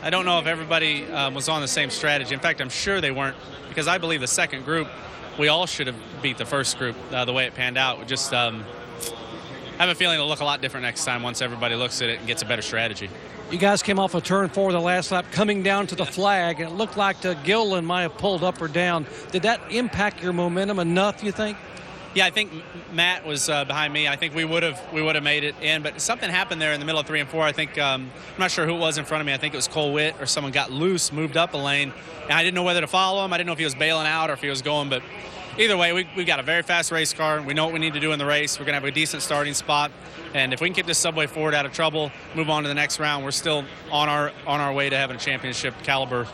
I don't know if everybody was on the same strategy. In fact, I'm sure they weren't, because I believe the second group, we all should have beat the first group the way it panned out. We just have a feeling it'll look a lot different next time once everybody looks at it and gets a better strategy. You guys came off a turn 4 the last lap, coming down to the flag, and it looked like Gilliland might have pulled up or down. Did that impact your momentum enough, you think? Yeah, I think Matt was behind me. I think we would have made it in, but something happened there in the middle of 3 and 4. I think I'm not sure who it was in front of me. I think it was Cole Witt or someone got loose, moved up a lane, and I didn't know whether to follow him. I didn't know if he was bailing out or if he was going, but either way, we've got a very fast race car. We know what we need to do in the race. We're going to have a decent starting spot, and if we can keep this Subway Ford out of trouble, move on to the next round, we're still on our way to having a championship caliber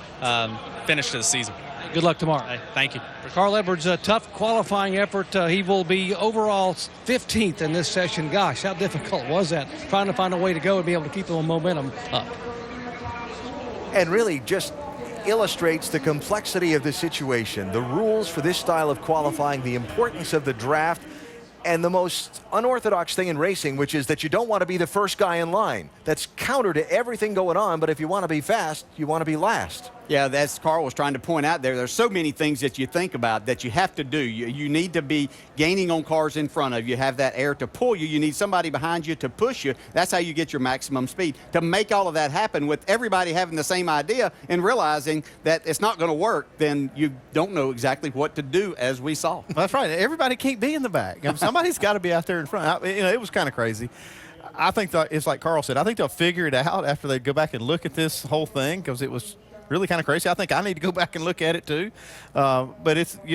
finish to the season. Good luck tomorrow. Hey, thank you. Carl Edwards, a tough qualifying effort. He will be overall 15th in this session. Gosh, how difficult was that? Trying to find a way to go and be able to keep the momentum up. And really just illustrates the complexity of the situation, the rules for this style of qualifying, the importance of the draft, and the most unorthodox thing in racing, which is that you don't want to be the first guy in line. That's counter to everything going on, but if you want to be fast, you want to be last. Yeah, that's Carl was trying to point out there. There's so many things that you think about that you have to do. You need to be gaining on cars in front of you, have that air to pull you. You need somebody behind you to push you. That's how you get your maximum speed. To make all of that happen with everybody having the same idea and realizing that it's not going to work, then you don't know exactly what to do, as we saw. That's right. Everybody can't be in the back. Somebody's got to be out there in front. It was kind of crazy. I think it's like Carl said. I think they'll figure it out after they go back and look at this whole thing, because it was really kind of crazy. I think I need to go back and look at it too. But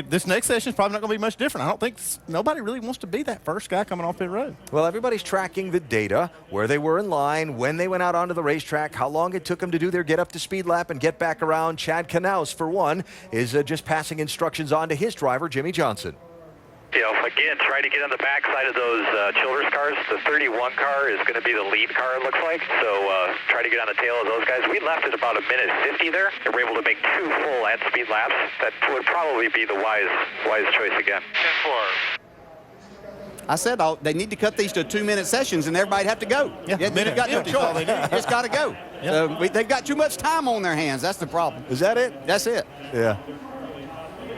this next session is probably not going to be much different. I don't think nobody really wants to be that first guy coming off pit road. Well, everybody's tracking the data, where they were in line, when they went out onto the racetrack, how long it took them to do their get-up-to-speed lap and get back around. Chad Knaus, for one, is just passing instructions on to his driver, Jimmy Johnson. You know, again, try to get on the backside of those Childress cars. The 31 car is going to be the lead car, it looks like. So try to get on the tail of those guys. We left at about 1:50 there. And we're able to make 2 full at-speed laps. That would probably be the wise choice again. 10-4. I said they need to cut these to 2-minute sessions, and everybody'd have to go. Yeah, they've got no choice. It's got to go. Yeah. They've got too much time on their hands. That's the problem. Is that it? That's it. Yeah.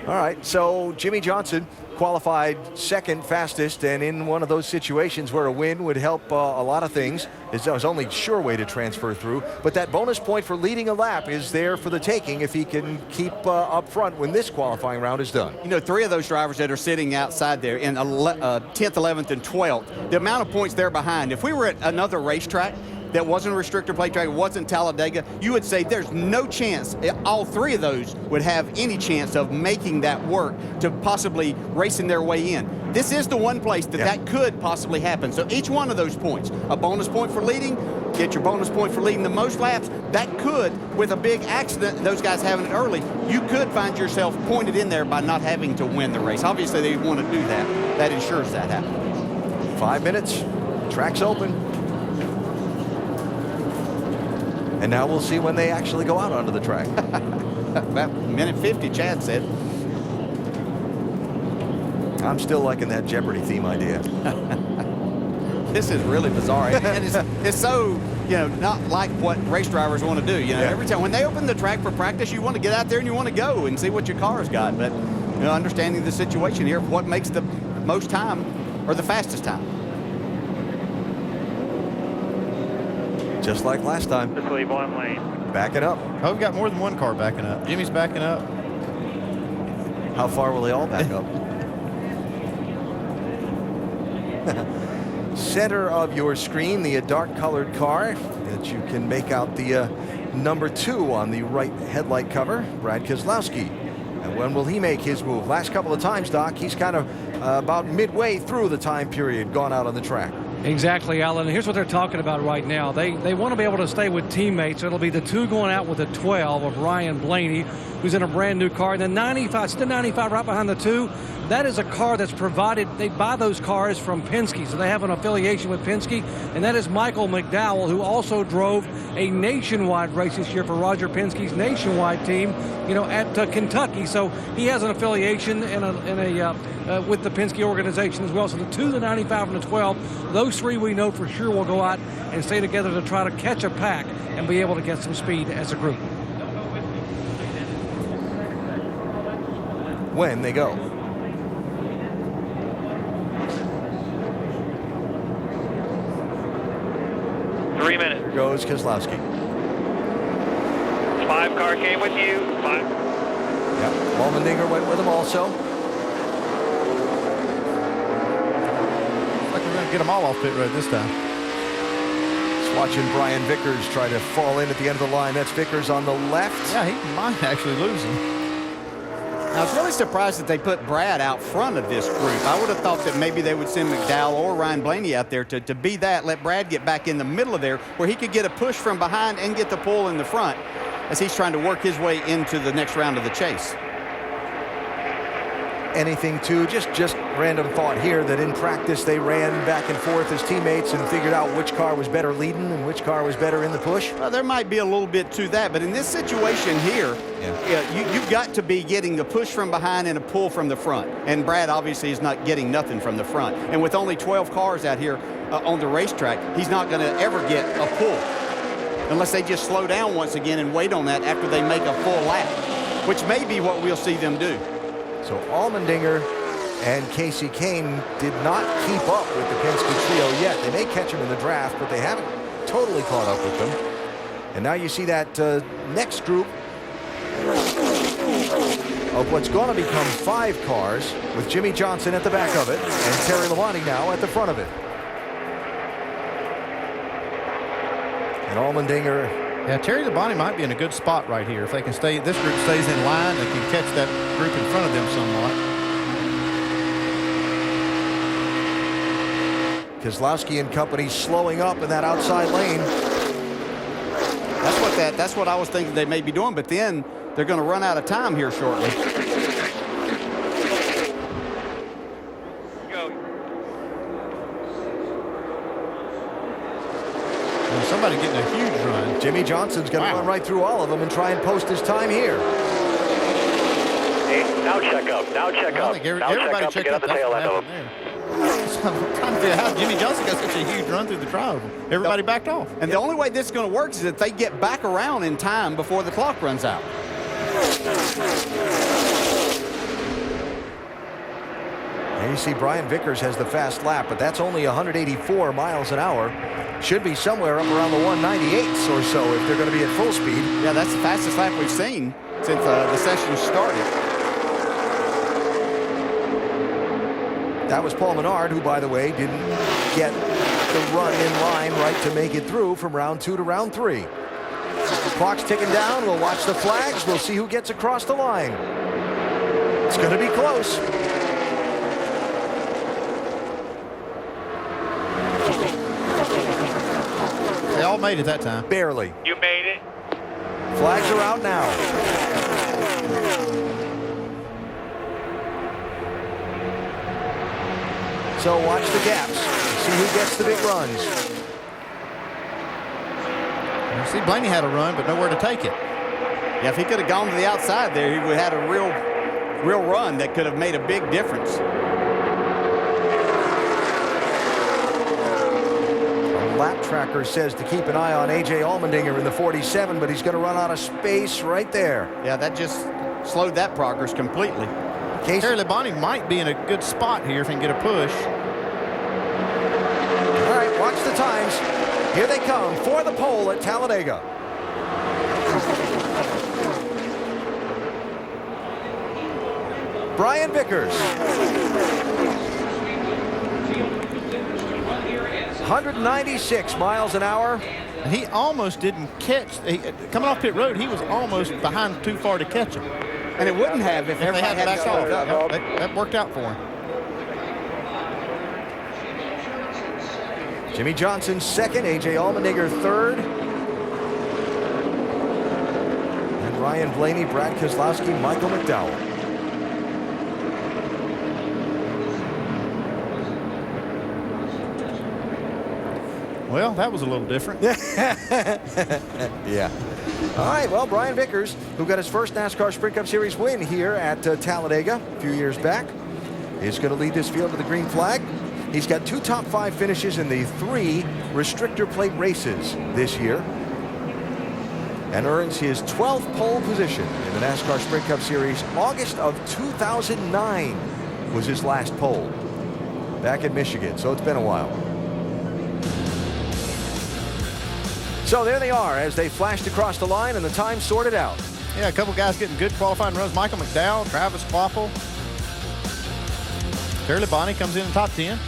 All right, so Jimmy Johnson qualified second fastest, and in one of those situations where a win would help a lot of things, is his only sure way to transfer through. But that bonus point for leading a lap is there for the taking if he can keep up front when this qualifying round is done. You know, 3 of those drivers that are sitting outside there in 10th, 11th, and 12th, the amount of points they're behind, if we were at another racetrack, that wasn't a restrictor plate track, it wasn't Talladega, you would say there's no chance all three of those would have any chance of making that work to possibly racing their way in. This is the one place that that could possibly happen. So each one of those points, a bonus point for leading, get your bonus point for leading the most laps, that could, with a big accident, those guys having it early, you could find yourself pointed in there by not having to win the race. Obviously, they want to do that. That ensures that happens. 5 minutes, track's open. And now we'll see when they actually go out onto the track. About minute 50, Chad said. I'm still liking that Jeopardy theme idea. This is really bizarre. And it's so, not like what race drivers want to do. Every time when they open the track for practice, you want to get out there and you want to go and see what your car's got. But, understanding the situation here, what makes the most time or the fastest time. Just like last time. Just leave one lane. Backing up. Oh, we've got more than one car backing up. Jimmy's backing up. How far will they all back up? Center of your screen, the dark colored car that you can make out the number 2 on the right headlight cover, Brad Keselowski. And when will he make his move? Last couple of times, Doc, he's kind of about midway through the time period gone out on the track. Exactly, Alan. Here's what they're talking about right now. They want to be able to stay with teammates. So it'll be the 2 going out with the 12 of Ryan Blaney, who's in a brand new car. And the 95, still 95 right behind the 2. That is a car that's provided. They buy those cars from Penske, so they have an affiliation with Penske. And that is Michael McDowell, who also drove a nationwide race this year for Roger Penske's nationwide team, at Kentucky. So he has an affiliation with the Penske organization as well. So the 2, the 95, and the 12, those 3 we know for sure will go out and stay together to try to catch a pack and be able to get some speed as a group. When they go. Three minutes. Goes Keselowski. 5 car came with you. 5. Yep. Allmendinger went with him also. Looks like we're going to get them all off pit road this time. Just watching Brian Vickers try to fall in at the end of the line. That's Vickers on the left. Yeah, he might actually lose him. I was really surprised that they put Brad out front of this group. I would have thought that maybe they would send McDowell or Ryan Blaney out there to be that, let Brad get back in the middle of there where he could get a push from behind and get the pull in the front as he's trying to work his way into the next round of the chase. Anything to just random thought here that in practice they ran back and forth as teammates and figured out which car was better leading and which car was better in the push? Well, there might be a little bit to that, but in this situation here, you've got to be getting a push from behind and a pull from the front. And Brad obviously is not getting nothing from the front. And with only 12 cars out here on the racetrack, he's not going to ever get a pull unless they just slow down once again and wait on that after they make a full lap, which may be what we'll see them do. So Allmendinger and Casey Kane did not keep up with the Penske trio yet. They may catch him in the draft, but they haven't totally caught up with them. And now you see that next group of what's going to become 5 cars with Jimmy Johnson at the back of it and Terry Labonte now at the front of it. And Allmendinger. Yeah, Terry Labonte might be in a good spot right here. If they can stay, this group stays in line, they can catch that group in front of them somewhat. Keselowski and company slowing up in that outside lane. That's what I was thinking they may be doing, but then they're going to run out of time here shortly. Somebody getting a huge run. Jimmy Johnson's going to run right through all of them and try and post his time here. Hey, now check up. Now check up. Now check up to get on the tail end of them. I'm trying to figure out how Jimmy Johnson got such a huge run through the crowd. Everybody backed off. And the only way this is going to work is if they get back around in time before the clock runs out. And you see Brian Vickers has the fast lap, but that's only 184 miles an hour. Should be somewhere up around the 198s or so if they're going to be at full speed. Yeah, that's the fastest lap we've seen since the session started. That was Paul Menard, who, by the way, didn't get to run in line right to make it through from round 2 to round 3. Clock's ticking down. We'll watch the flags. We'll see who gets across the line. It's going to be close. They all made it that time. Barely. You made it. Flags are out now. So watch the gaps. See who gets the big runs. You see, Blaney had a run, but nowhere to take it. Yeah, if he could have gone to the outside there, he would have had a real run that could have made a big difference. A lap tracker says to keep an eye on A.J. Allmendinger in the 47, but he's going to run out of space right there. Yeah, that just slowed that progress completely. Terry Labonte might be in a good spot here if he can get a push. All right, watch the times. Here they come for the pole at Talladega. Brian Vickers. 196 miles an hour. And he almost didn't catch. Coming off pit road, he was almost behind too far to catch him. And it wouldn't have if everybody had backed off. That worked out for him. Jimmy Johnson second, A.J. Allmendinger third. And Ryan Blaney, Brad Keselowski, Michael McDowell. Well, that was a little different. Yeah. All right, well, Brian Vickers, who got his first NASCAR Sprint Cup Series win here at Talladega a few years back, is going to lead this field to the green flag. He's got 2 top 5 finishes in the 3 restrictor plate races this year and earns his 12th pole position in the NASCAR Sprint Cup Series. August of 2009 was his last pole back in Michigan, so it's been a while. So there they are as they flashed across the line and the time sorted out. Yeah, a couple guys getting good qualifying runs. Michael McDowell, Travis Kvapil. Terry Labonte comes in the top 10.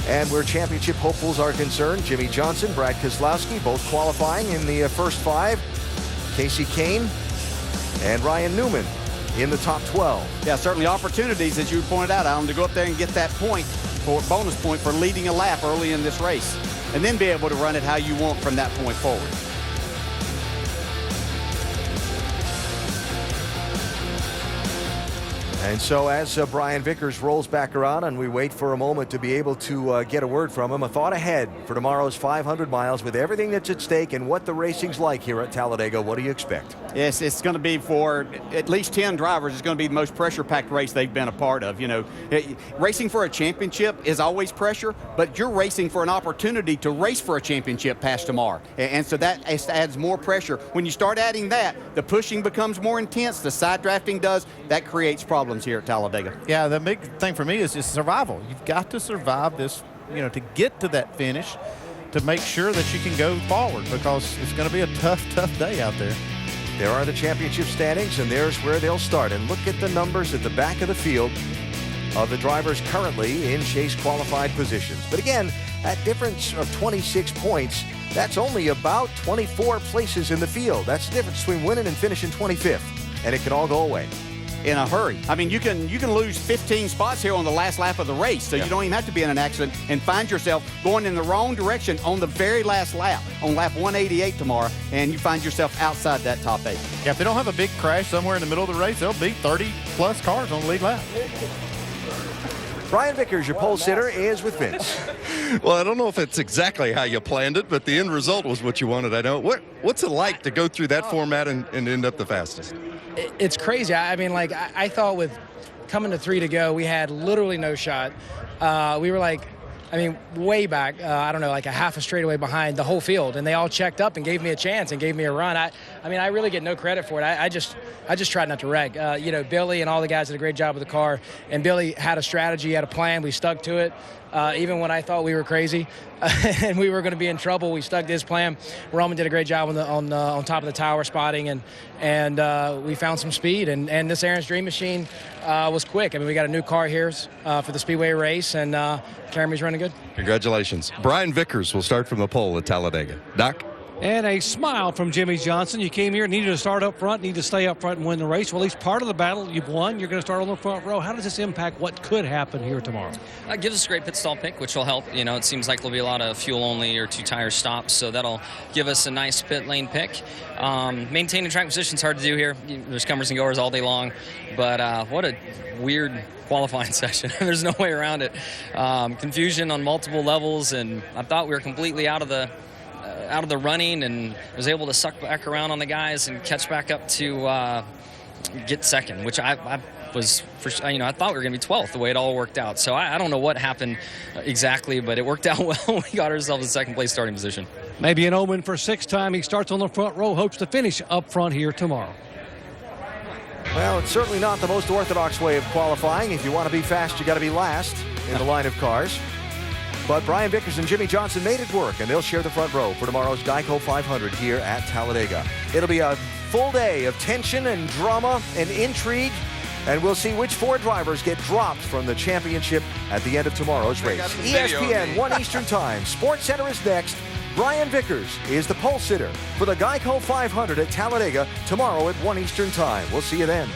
And where championship hopefuls are concerned, Jimmy Johnson, Brad Keselowski, both qualifying in the first 5. Casey Kane and Ryan Newman in the top 12. Yeah, certainly opportunities, as you pointed out, Alan, to go up there and get that point, for bonus point for leading a lap early in this race, and then be able to run it how you want from that point forward. And so as Brian Vickers rolls back around and we wait for a moment to be able to get a word from him, a thought ahead for tomorrow's 500 miles with everything that's at stake and what the racing's like here at Talladega. What do you expect? Yes, it's going to be for at least 10 drivers. It's going to be the most pressure-packed race they've been a part of. You know, racing for a championship is always pressure, but you're racing for an opportunity to race for a championship past tomorrow. And so that adds more pressure. When you start adding that, the pushing becomes more intense, the side drafting does. That creates problems here at Talladega. Yeah, the big thing for me is survival. You've got to survive this, you know, to get to that finish, to make sure that you can go forward, because it's going to be a tough day out there. There are the championship standings, and there's where they'll start. And look at the numbers at the back of the field of the drivers currently in chase qualified positions. But again, that difference of 26 points, that's only about 24 places in the field. That's the difference between winning and finishing 25th, and it can all go away in a hurry. I mean, you can lose 15 spots here on the last lap of the race, so you don't even have to be in an accident and find yourself going in the wrong direction on the very last lap, on lap 188 tomorrow, and you find yourself outside that top 8. Yeah, if they don't have a big crash somewhere in the middle of the race, they'll beat 30-plus cars on the lead lap. Brian Vickers, your pole sitter, is with Vince. Well, I don't know if it's exactly how you planned it, but the end result was what you wanted. I know. What's it like to go through that format and end up the fastest? It's crazy. I mean, like, I thought with coming to 3 to go, we had literally no shot. We were like, I mean, way back, I don't know, like a half a straightaway behind the whole field, and they all checked up and gave me a chance and gave me a run. I mean, I really get no credit for it. I just tried not to wreck. You know, Billy and all the guys did a great job with the car, and Billy had a strategy, had a plan. We stuck to it. Even when I thought we were crazy and we were going to be in trouble, we stuck to his plan. Roman did a great job on top of the tower spotting, and we found some speed. And this Aaron's Dream Machine was quick. I mean, we got a new car here for the Speedway race, and Jeremy's running good. Congratulations. Brian Vickers will start from the pole at Talladega. Doc? And a smile from Jimmy Johnson. You came here, needed to start up front, need to stay up front and win the race. Well, at least part of the battle you've won. You're going to start on the front row. How does this impact what could happen here tomorrow? It gives us a great pit stall pick, which will help. You know, it seems like there'll be a lot of fuel-only or two-tire stops, so that'll give us a nice pit lane pick. Maintaining track position is hard to do here. There's comers and goers all day long, but what a weird qualifying session. There's no way around it. Confusion on multiple levels, and I thought we were completely out of the running, and was able to suck back around on the guys and catch back up to get second, which I was, I thought we were going to be 12th the way it all worked out. So I don't know what happened exactly, but it worked out well. We got ourselves a second place starting position. Maybe an omen for sixth time. He starts on the front row, hopes to finish up front here tomorrow. Well, it's certainly not the most orthodox way of qualifying. If you want to be fast, you got to be last in the line of cars. But Brian Vickers and Jimmy Johnson made it work, and they'll share the front row for tomorrow's Geico 500 here at Talladega. It'll be a full day of tension and drama and intrigue, and we'll see which four drivers get dropped from the championship at the end of tomorrow's race. ESPN 1 Eastern Time. Sports Center is next. Brian Vickers is the pole sitter for the Geico 500 at Talladega tomorrow at 1 Eastern Time. We'll see you then.